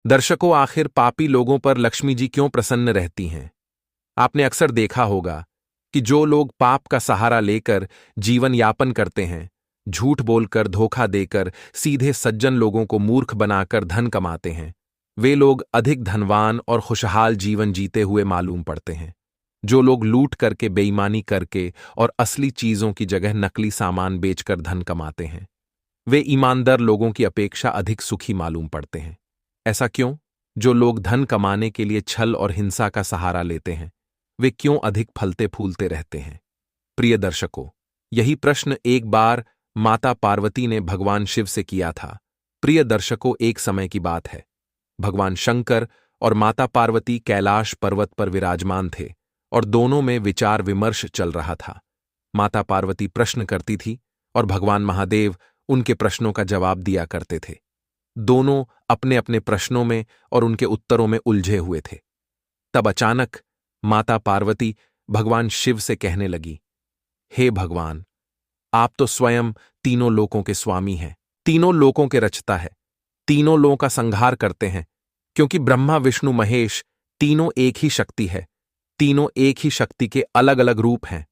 दर्शकों, आखिर पापी लोगों पर लक्ष्मी जी क्यों प्रसन्न रहती हैं? आपने अक्सर देखा होगा कि जो लोग पाप का सहारा लेकर जीवन यापन करते हैं, झूठ बोलकर, धोखा देकर, सीधे सज्जन लोगों को मूर्ख बनाकर धन कमाते हैं, वे लोग अधिक धनवान और खुशहाल जीवन जीते हुए मालूम पड़ते हैं। जो लोग लूट करके, बेईमानी करके और असली चीजों की जगह नकली सामान बेचकर धन कमाते हैं, वे ईमानदार लोगों की अपेक्षा अधिक सुखी मालूम पड़ते हैं। ऐसा क्यों? जो लोग धन कमाने के लिए छल और हिंसा का सहारा लेते हैं, वे क्यों अधिक फलते फूलते रहते हैं? प्रिय दर्शकों, यही प्रश्न एक बार माता पार्वती ने भगवान शिव से किया था। प्रिय दर्शकों, एक समय की बात है। भगवान शंकर और माता पार्वती कैलाश पर्वत पर विराजमान थे और दोनों में विचार विमर्श चल रहा था। माता पार्वती प्रश्न करती थी और भगवान महादेव उनके प्रश्नों का जवाब दिया करते थे। दोनों अपने अपने प्रश्नों में और उनके उत्तरों में उलझे हुए थे। तब अचानक माता पार्वती भगवान शिव से कहने लगी, हे भगवान, आप तो स्वयं तीनों लोकों के स्वामी हैं, तीनों लोकों के रचता है, तीनों लोगों का संहार करते हैं, क्योंकि ब्रह्मा विष्णु महेश तीनों एक ही शक्ति है, तीनों एक ही शक्ति के अलग अलग रूप हैं।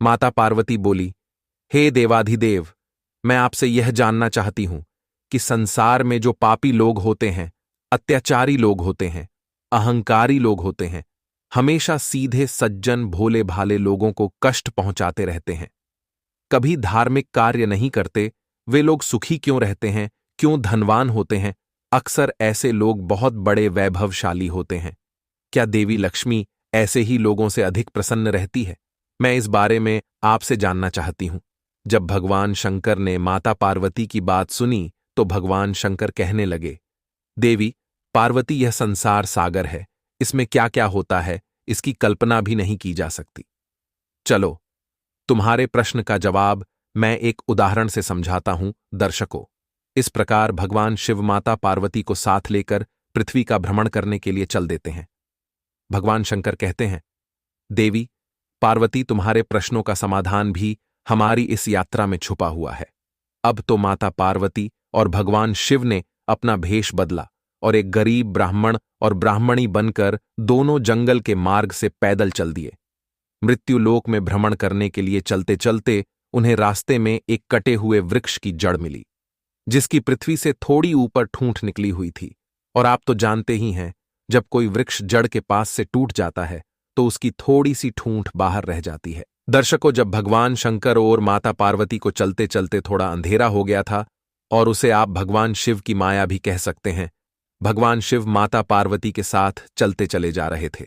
माता पार्वती बोली, हे देवाधिदेव, मैं आपसे यह जानना चाहती हूं कि संसार में जो पापी लोग होते हैं, अत्याचारी लोग होते हैं, अहंकारी लोग होते हैं, हमेशा सीधे सज्जन भोले भाले लोगों को कष्ट पहुंचाते रहते हैं, कभी धार्मिक कार्य नहीं करते, वे लोग सुखी क्यों रहते हैं, क्यों धनवान होते हैं? अक्सर ऐसे लोग बहुत बड़े वैभवशाली होते हैं। क्या देवी लक्ष्मी ऐसे ही लोगों से अधिक प्रसन्न रहती है? मैं इस बारे में आपसे जानना चाहती हूं। जब भगवान शंकर ने माता पार्वती की बात सुनी तो भगवान शंकर कहने लगे, देवी पार्वती, यह संसार सागर है, इसमें क्या क्या होता है इसकी कल्पना भी नहीं की जा सकती। चलो, तुम्हारे प्रश्न का जवाब मैं एक उदाहरण से समझाता हूं। दर्शकों, इस प्रकार भगवान शिव माता पार्वती को साथ लेकर पृथ्वी का भ्रमण करने के लिए चल देते हैं। भगवान शंकर कहते हैं, देवी पार्वती, तुम्हारे प्रश्नों का समाधान भी हमारी इस यात्रा में छुपा हुआ है। अब तो माता पार्वती और भगवान शिव ने अपना भेष बदला और एक गरीब ब्राह्मण और ब्राह्मणी बनकर दोनों जंगल के मार्ग से पैदल चल दिए। मृत्युलोक में भ्रमण करने के लिए चलते चलते उन्हें रास्ते में एक कटे हुए वृक्ष की जड़ मिली, जिसकी पृथ्वी से थोड़ी ऊपर ठूंठ निकली हुई थी। और आप तो जानते ही हैं, जब कोई वृक्ष जड़ के पास से टूट जाता है तो उसकी थोड़ी सी ठूंठ बाहर रह जाती है। दर्शकों, जब भगवान शंकर और माता पार्वती को चलते चलते थोड़ा अंधेरा हो गया था, और उसे आप भगवान शिव की माया भी कह सकते हैं, भगवान शिव माता पार्वती के साथ चलते चले जा रहे थे।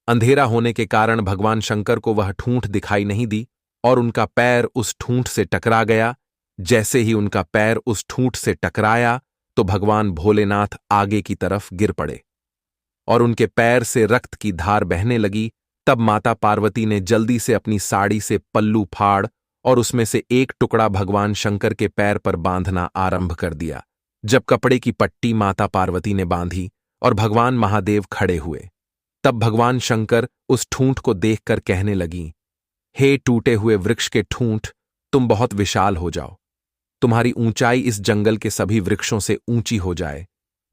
अंधेरा होने के कारण भगवान शंकर को वह ठूंठ दिखाई नहीं दी और उनका पैर उस ठूंठ से टकरा गया। जैसे ही उनका पैर उस ठूंठ से टकराया तो भगवान भोलेनाथ आगे की तरफ गिर पड़े और उनके पैर से रक्त की धार बहने लगी। तब माता पार्वती ने जल्दी से अपनी साड़ी से पल्लू फाड़ और उसमें से एक टुकड़ा भगवान शंकर के पैर पर बांधना आरंभ कर दिया। जब कपड़े की पट्टी माता पार्वती ने बांधी और भगवान महादेव खड़े हुए, तब भगवान शंकर उस ठूंठ को देखकर कहने लगी, हे टूटे हुए वृक्ष के ठूंठ, तुम बहुत विशाल हो जाओ, तुम्हारी ऊंचाई इस जंगल के सभी वृक्षों से ऊंची हो जाए,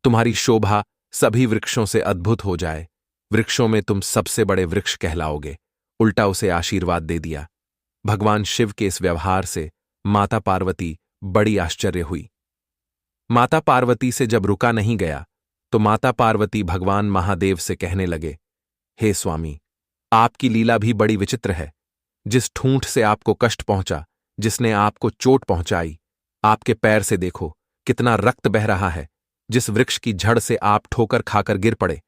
तुम्हारी शोभा सभी वृक्षों से अद्भुत हो जाए, वृक्षों में तुम सबसे बड़े वृक्ष कहलाओगे। उल्टा उसे आशीर्वाद दे दिया। भगवान शिव के इस व्यवहार से माता पार्वती बड़ी आश्चर्य हुई। माता पार्वती से जब रुका नहीं गया तो माता पार्वती भगवान महादेव से कहने लगे, हे स्वामी, आपकी लीला भी बड़ी विचित्र है। जिस ठूंठ से आपको कष्ट पहुंचा, जिसने आपको चोट पहुंचाई, आपके पैर से देखो कितना रक्त बह रहा है। जिस वृक्ष की जड़ से आप ठोकर खाकर गिर पड़े,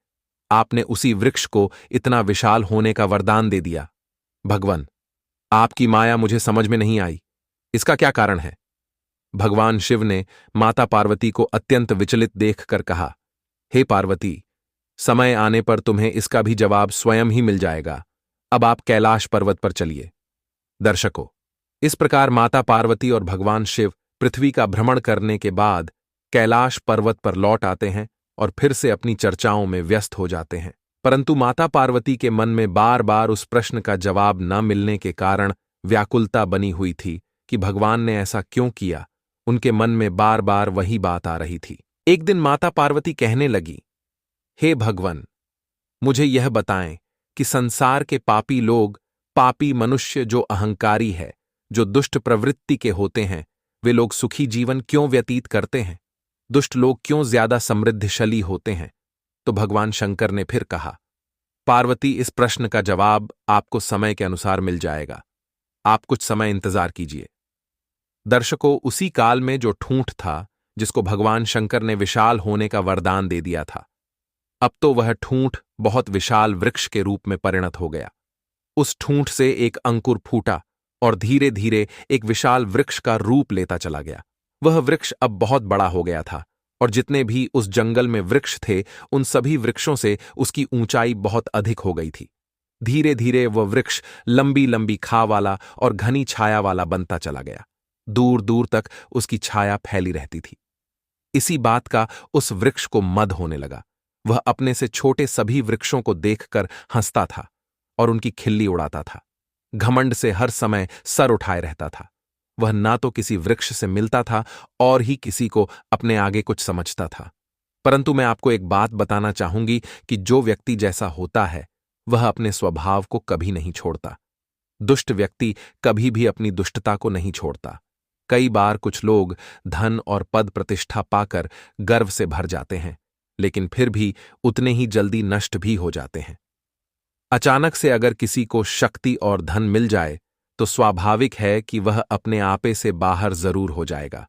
आपने उसी वृक्ष को इतना विशाल होने का वरदान दे दिया। भगवान, आपकी माया मुझे समझ में नहीं आई, इसका क्या कारण है? भगवान शिव ने माता पार्वती को अत्यंत विचलित देखकर कहा, हे पार्वती, समय आने पर तुम्हें इसका भी जवाब स्वयं ही मिल जाएगा। अब आप कैलाश पर्वत पर चलिए। दर्शकों, इस प्रकार माता पार्वती और भगवान शिव पृथ्वी का भ्रमण करने के बाद कैलाश पर्वत पर लौट आते हैं और फिर से अपनी चर्चाओं में व्यस्त हो जाते हैं। परंतु माता पार्वती के मन में बार बार उस प्रश्न का जवाब न मिलने के कारण व्याकुलता बनी हुई थी कि भगवान ने ऐसा क्यों किया। उनके मन में बार बार वही बात आ रही थी। एक दिन माता पार्वती कहने लगी, हे भगवान, मुझे यह बताएं कि संसार के पापी लोग, पापी मनुष्य जो अहंकारी है, जो दुष्ट प्रवृत्ति के होते हैं, वे लोग सुखी जीवन क्यों व्यतीत करते हैं? दुष्ट लोग क्यों ज्यादा समृद्धशाली होते हैं? तो भगवान शंकर ने फिर कहा, पार्वती, इस प्रश्न का जवाब आपको समय के अनुसार मिल जाएगा। आप कुछ समय इंतजार कीजिए। दर्शकों, उसी काल में जो ठूंठ था, जिसको भगवान शंकर ने विशाल होने का वरदान दे दिया था, अब तो वह ठूंठ बहुत विशाल वृक्ष के रूप में परिणत हो गया। उस ठूंठ से एक अंकुर फूटा और धीरे धीरे एक विशाल वृक्ष का रूप लेता चला गया। वह वृक्ष अब बहुत बड़ा हो गया था और जितने भी उस जंगल में वृक्ष थे, उन सभी वृक्षों से उसकी ऊंचाई बहुत अधिक हो गई थी। धीरे धीरे वह वृक्ष लंबी लंबी खा वाला और घनी छाया वाला बनता चला गया। दूर दूर तक उसकी छाया फैली रहती थी। इसी बात का उस वृक्ष को मद होने लगा। वह अपने से छोटे सभी वृक्षों को देखकर हंसता था और उनकी खिल्ली उड़ाता था। घमंड से हर समय सर उठाए रहता था। वह ना तो किसी वृक्ष से मिलता था और ही किसी को अपने आगे कुछ समझता था। परंतु मैं आपको एक बात बताना चाहूंगी कि जो व्यक्ति जैसा होता है, वह अपने स्वभाव को कभी नहीं छोड़ता। दुष्ट व्यक्ति कभी भी अपनी दुष्टता को नहीं छोड़ता। कई बार कुछ लोग धन और पद प्रतिष्ठा पाकर गर्व से भर जाते हैं, लेकिन फिर भी उतने ही जल्दी नष्ट भी हो जाते हैं। अचानक से अगर किसी को शक्ति और धन मिल जाए तो स्वाभाविक है कि वह अपने आपे से बाहर जरूर हो जाएगा।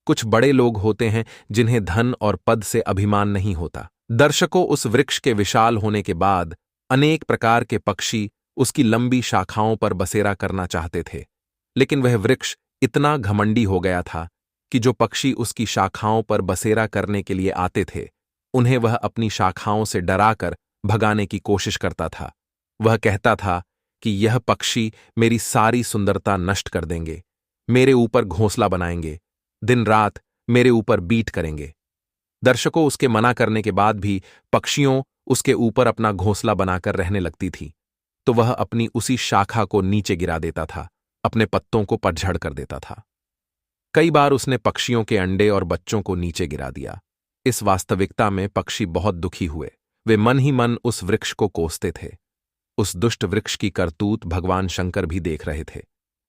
कुछ बड़े लोग होते हैं जिन्हें धन और पद से अभिमान नहीं होता। दर्शकों, उस वृक्ष के विशाल होने के बाद अनेक प्रकार के पक्षी उसकी लंबी शाखाओं पर बसेरा करना चाहते थे, लेकिन वह वृक्ष इतना घमंडी हो गया था कि जो पक्षी उसकी शाखाओं पर बसेरा करने के लिए आते थे, उन्हें वह अपनी शाखाओं से डराकर भगाने की कोशिश करता था। वह कहता था कि यह पक्षी मेरी सारी सुंदरता नष्ट कर देंगे, मेरे ऊपर घोंसला बनाएंगे, दिन रात मेरे ऊपर बीट करेंगे। दर्शकों, उसके मना करने के बाद भी पक्षियों उसके ऊपर अपना घोंसला बनाकर रहने लगती थी, तो वह अपनी उसी शाखा को नीचे गिरा देता था, अपने पत्तों को पतझड़ कर देता था। कई बार उसने पक्षियों के अंडे और बच्चों को नीचे गिरा दिया। इस वास्तविकता में पक्षी बहुत दुखी हुए। वे मन ही मन उस वृक्ष को कोसते थे। उस दुष्ट वृक्ष की करतूत भगवान शंकर भी देख रहे थे।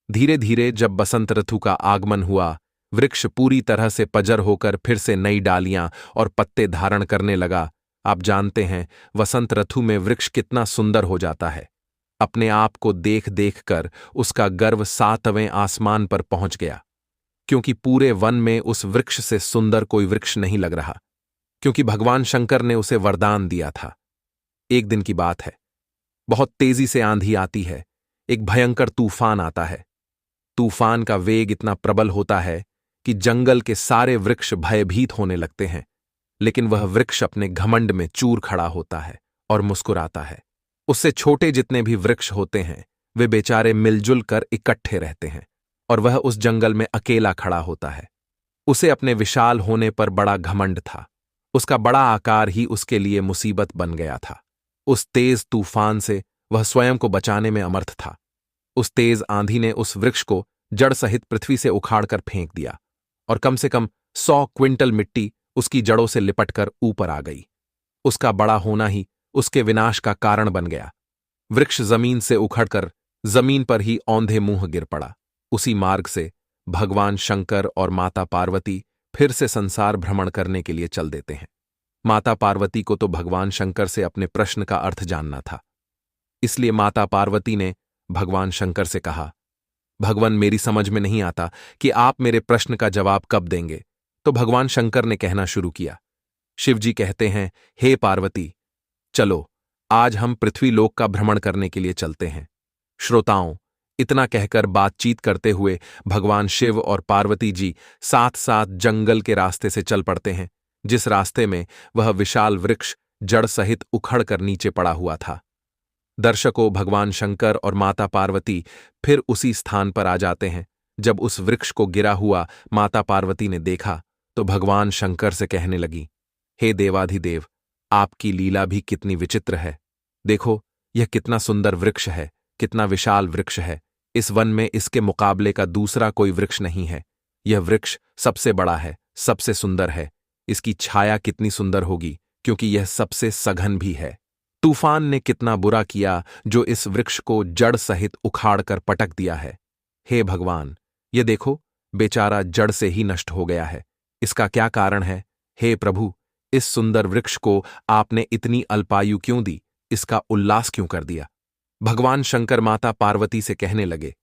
धीरे धीरे जब बसंत ऋतु का आगमन हुआ, वृक्ष पूरी तरह से पजर होकर फिर से नई डालियां और पत्ते धारण करने लगा। आप जानते हैं, वसंत ऋतु में वृक्ष कितना सुंदर हो जाता है। अपने आप को देख देख कर उसका गर्व 7वें आसमान पर पहुंच गया, क्योंकि पूरे वन में उस वृक्ष से सुंदर कोई वृक्ष नहीं लग रहा, क्योंकि भगवान शंकर ने उसे वरदान दिया था। एक दिन की बात है, बहुत तेजी से आंधी आती है, एक भयंकर तूफान आता है। तूफान का वेग इतना प्रबल होता है कि जंगल के सारे वृक्ष भयभीत होने लगते हैं, लेकिन वह वृक्ष अपने घमंड में चूर खड़ा होता है और मुस्कुराता है। उससे छोटे जितने भी वृक्ष होते हैं, वे बेचारे मिलजुल कर इकट्ठे रहते हैं और वह उस जंगल में अकेला खड़ा होता है। उसे अपने विशाल होने पर बड़ा घमंड था। उसका बड़ा आकार ही उसके लिए मुसीबत बन गया था। उस तेज तूफान से वह स्वयं को बचाने में अमर्थ था। उस तेज आंधी ने उस वृक्ष को जड़ सहित पृथ्वी से उखाड़कर फेंक दिया और कम से कम 100 क्विंटल मिट्टी उसकी जड़ों से लिपटकर ऊपर आ गई। उसका बड़ा होना ही उसके विनाश का कारण बन गया। वृक्ष जमीन से उखड़कर जमीन पर ही औंधे मुंह गिर पड़ा। उसी मार्ग से भगवान शंकर और माता पार्वती फिर से संसार भ्रमण करने के लिए चल देते हैं। माता पार्वती को तो भगवान शंकर से अपने प्रश्न का अर्थ जानना था, इसलिए माता पार्वती ने भगवान शंकर से कहा, भगवान, मेरी समझ में नहीं आता कि आप मेरे प्रश्न का जवाब कब देंगे। तो भगवान शंकर ने कहना शुरू किया। शिवजी कहते हैं, हे पार्वती, चलो आज हम पृथ्वी लोक का भ्रमण करने के लिए चलते हैं। श्रोताओं, इतना कहकर बातचीत करते हुए भगवान शिव और पार्वती जी साथ साथ जंगल के रास्ते से चल पड़ते हैं, जिस रास्ते में वह विशाल वृक्ष जड़ सहित उखड़कर नीचे पड़ा हुआ था। दर्शकों, भगवान शंकर और माता पार्वती फिर उसी स्थान पर आ जाते हैं। जब उस वृक्ष को गिरा हुआ माता पार्वती ने देखा तो भगवान शंकर से कहने लगी, हे देवाधिदेव, आपकी लीला भी कितनी विचित्र है। देखो, यह कितना सुंदर वृक्ष है, कितना विशाल वृक्ष है। इस वन में इसके मुकाबले का दूसरा कोई वृक्ष नहीं है। यह वृक्ष सबसे बड़ा है, सबसे सुंदर है। इसकी छाया कितनी सुंदर होगी, क्योंकि यह सबसे सघन भी है। तूफान ने कितना बुरा किया जो इस वृक्ष को जड़ सहित उखाड़ कर पटक दिया है। हे भगवान, ये देखो, बेचारा जड़ से ही नष्ट हो गया है। इसका क्या कारण है? हे प्रभु, इस सुंदर वृक्ष को आपने इतनी अल्पायु क्यों दी? इसका उल्लास क्यों कर दिया? भगवान शंकर माता पार्वती से कहने लगे,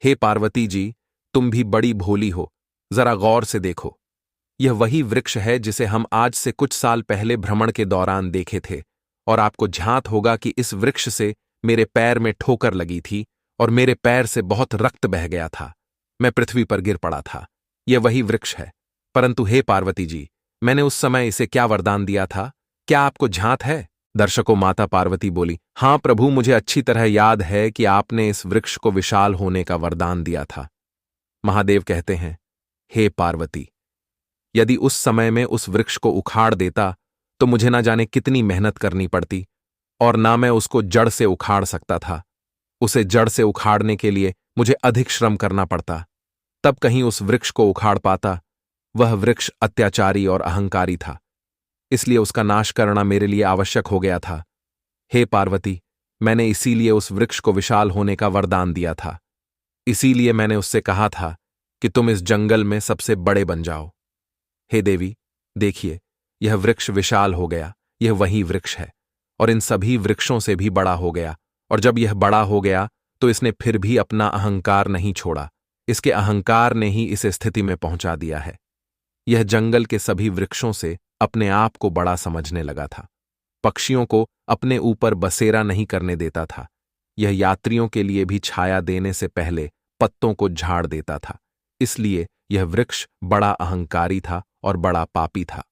हे पार्वती जी, तुम भी बड़ी भोली हो, जरा गौर से देखो। यह वही वृक्ष है जिसे हम आज से कुछ साल पहले भ्रमण के दौरान देखे थे, और आपको ध्यात होगा कि इस वृक्ष से मेरे पैर में ठोकर लगी थी और मेरे पैर से बहुत रक्त बह गया था। मैं पृथ्वी पर गिर पड़ा था। यह वही वृक्ष है। परंतु हे पार्वती जी, मैंने उस समय इसे क्या वरदान दिया था? क्या आपको ध्यात है? दर्शकों, माता पार्वती बोली, हां प्रभु, मुझे अच्छी तरह याद है कि आपने इस वृक्ष को विशाल होने का वरदान दिया था। महादेव कहते हैं, हे पार्वती, यदि उस समय में उस वृक्ष को उखाड़ देता तो मुझे ना जाने कितनी मेहनत करनी पड़ती, और ना मैं उसको जड़ से उखाड़ सकता था। उसे जड़ से उखाड़ने के लिए मुझे अधिक श्रम करना पड़ता, तब कहीं उस वृक्ष को उखाड़ पाता। वह वृक्ष अत्याचारी और अहंकारी था, इसलिए उसका नाश करना मेरे लिए आवश्यक हो गया था। हे पार्वती, मैंने इसीलिए उस वृक्ष को विशाल होने का वरदान दिया था। इसीलिए मैंने उससे कहा था कि तुम इस जंगल में सबसे बड़े बन जाओ। हे देवी, देखिए, यह वृक्ष विशाल हो गया। यह वही वृक्ष है, और इन सभी वृक्षों से भी बड़ा हो गया। और जब यह बड़ा हो गया तो इसने फिर भी अपना अहंकार नहीं छोड़ा। इसके अहंकार ने ही इस स्थिति में पहुंचा दिया है। यह जंगल के सभी वृक्षों से अपने आप को बड़ा समझने लगा था। पक्षियों को अपने ऊपर बसेरा नहीं करने देता था। यह यात्रियों के लिए भी छाया देने से पहले पत्तों को झाड़ देता था। इसलिए यह वृक्ष बड़ा अहंकारी था और बड़ा पापी था।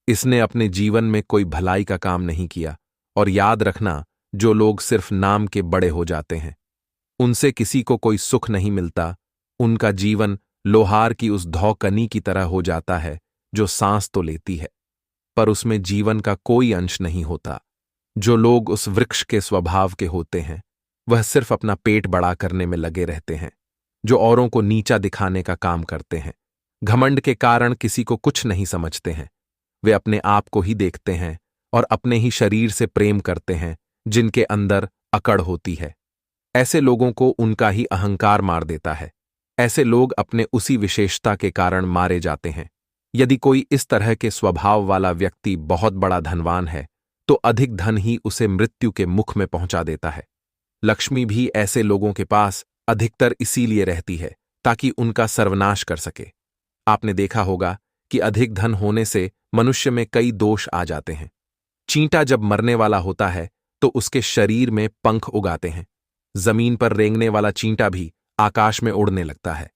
इसने अपने जीवन में कोई भलाई का काम नहीं किया। और याद रखना, जो लोग सिर्फ नाम के बड़े हो जाते हैं, उनसे किसी को कोई सुख नहीं मिलता। उनका जीवन लोहार की उस धौकनी की तरह हो जाता है, जो सांस तो लेती है पर उसमें जीवन का कोई अंश नहीं होता। जो लोग उस वृक्ष के स्वभाव के होते हैं, वह सिर्फ अपना पेट बड़ा करने में लगे रहते हैं, जो औरों को नीचा दिखाने का काम करते हैं। घमंड के कारण किसी को कुछ नहीं समझते हैं। वे अपने आप को ही देखते हैं और अपने ही शरीर से प्रेम करते हैं, जिनके अंदर अकड़ होती है। ऐसे लोगों को उनका ही अहंकार मार देता है। ऐसे लोग अपने उसी विशेषता के कारण मारे जाते हैं। यदि कोई इस तरह के स्वभाव वाला व्यक्ति बहुत बड़ा धनवान है, तो अधिक धन ही उसे मृत्यु के मुख में पहुंचा देता है। लक्ष्मी भी ऐसे लोगों के पास अधिकतर इसीलिए रहती है ताकि उनका सर्वनाश कर सके। आपने देखा होगा कि अधिक धन होने से मनुष्य में कई दोष आ जाते हैं। चींटा जब मरने वाला होता है तो उसके शरीर में पंख उगाते हैं। जमीन पर रेंगने वाला चींटा भी आकाश में उड़ने लगता है।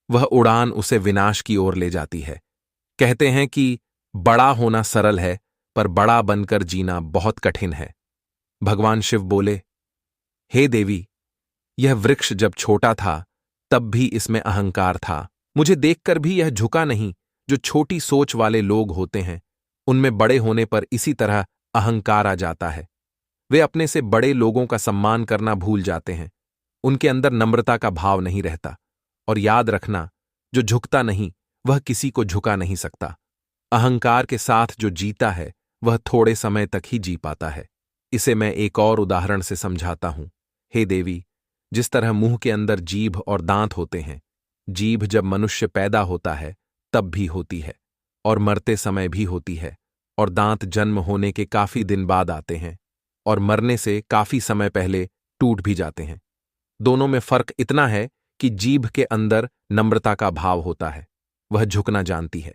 वह उड़ान उसे विनाश की ओर ले जाती है। कहते हैं कि बड़ा होना सरल है, पर बड़ा बनकर जीना बहुत कठिन है। भगवान शिव बोले, हे देवी, यह वृक्ष जब छोटा था तब भी इसमें अहंकार था। मुझे देखकर भी यह झुका नहीं। जो छोटी सोच वाले लोग होते हैं, उनमें बड़े होने पर इसी तरह अहंकार आ जाता है। वे अपने से बड़े लोगों का सम्मान करना भूल जाते हैं। उनके अंदर नम्रता का भाव नहीं रहता। और याद रखना, जो झुकता नहीं वह किसी को झुका नहीं सकता। अहंकार के साथ जो जीता है वह थोड़े समय तक ही जी पाता है। इसे मैं एक और उदाहरण से समझाता हूं। हे देवी, जिस तरह मुंह के अंदर जीभ और दांत होते हैं, जीभ जब मनुष्य पैदा होता है तब भी होती है और मरते समय भी होती है, और दांत जन्म होने के काफी दिन बाद आते हैं और मरने से काफी समय पहले टूट भी जाते हैं। दोनों में फर्क इतना है कि जीभ के अंदर नम्रता का भाव होता है, वह झुकना जानती है,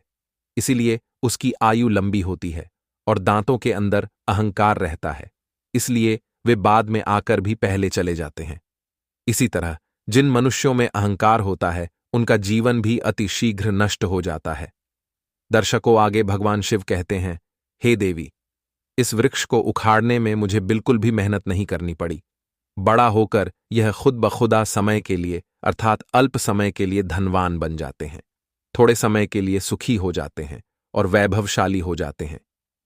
इसीलिए उसकी आयु लंबी होती है, और दांतों के अंदर अहंकार रहता है, इसलिए वे बाद में आकर भी पहले चले जाते हैं। इसी तरह जिन मनुष्यों में अहंकार होता है उनका जीवन भी अति शीघ्र नष्ट हो जाता है। दर्शकों, आगे भगवान शिव कहते हैं, हे देवी, इस वृक्ष को उखाड़ने में मुझे बिल्कुल भी मेहनत नहीं करनी पड़ी। बड़ा होकर यह खुद बखुदा समय के लिए अर्थात अल्प समय के लिए धनवान बन जाते हैं, थोड़े समय के लिए सुखी हो जाते हैं और वैभवशाली हो जाते हैं।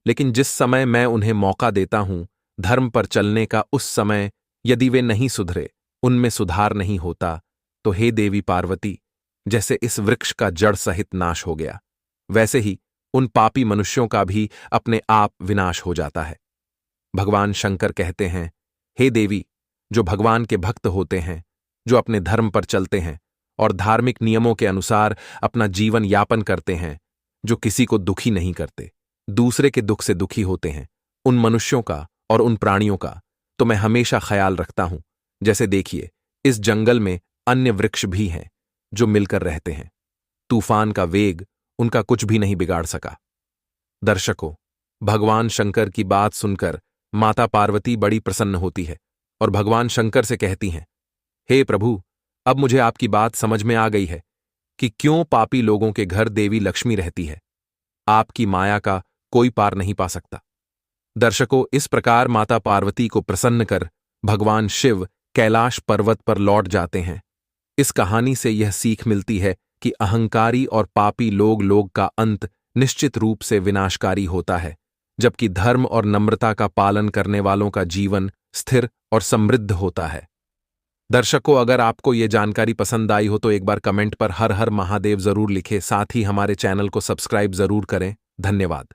लेकिन जिस समय मैं उन्हें मौका देता हूं धर्म पर चलने का, उस समय यदि वे नहीं सुधरे, उनमें सुधार नहीं होता, तो हे देवी पार्वती, जैसे इस वृक्ष का जड़ सहित नाश हो गया, वैसे ही उन पापी मनुष्यों का भी अपने आप विनाश हो जाता है। भगवान शंकर कहते हैं, हे देवी, जो भगवान के भक्त होते हैं, जो अपने धर्म पर चलते हैं और धार्मिक नियमों के अनुसार अपना जीवन यापन करते हैं, जो किसी को दुखी नहीं करते, दूसरे के दुख से दुखी होते हैं, उन मनुष्यों का और उन प्राणियों का तो मैं हमेशा ख्याल रखता हूं। जैसे देखिए, इस जंगल में अन्य वृक्ष भी हैं जो मिलकर रहते हैं। तूफान का वेग उनका कुछ भी नहीं बिगाड़ सका। दर्शकों, भगवान शंकर की बात सुनकर माता पार्वती बड़ी प्रसन्न होती है और भगवान शंकर से कहती हैं, हे प्रभु, अब मुझे आपकी बात समझ में आ गई है कि क्यों पापी लोगों के घर देवी लक्ष्मी रहती है। आपकी माया का कोई पार नहीं पा सकता। दर्शकों, इस प्रकार माता पार्वती को प्रसन्न कर भगवान शिव कैलाश पर्वत पर लौट जाते हैं। इस कहानी से यह सीख मिलती है कि अहंकारी और पापी लोग का अंत निश्चित रूप से विनाशकारी होता है, जबकि धर्म और नम्रता का पालन करने वालों का जीवन स्थिर और समृद्ध होता है। दर्शकों, अगर आपको ये जानकारी पसंद आई हो तो एक बार कमेंट पर हर हर महादेव जरूर लिखें। साथ ही हमारे चैनल को सब्सक्राइब जरूर करें। धन्यवाद।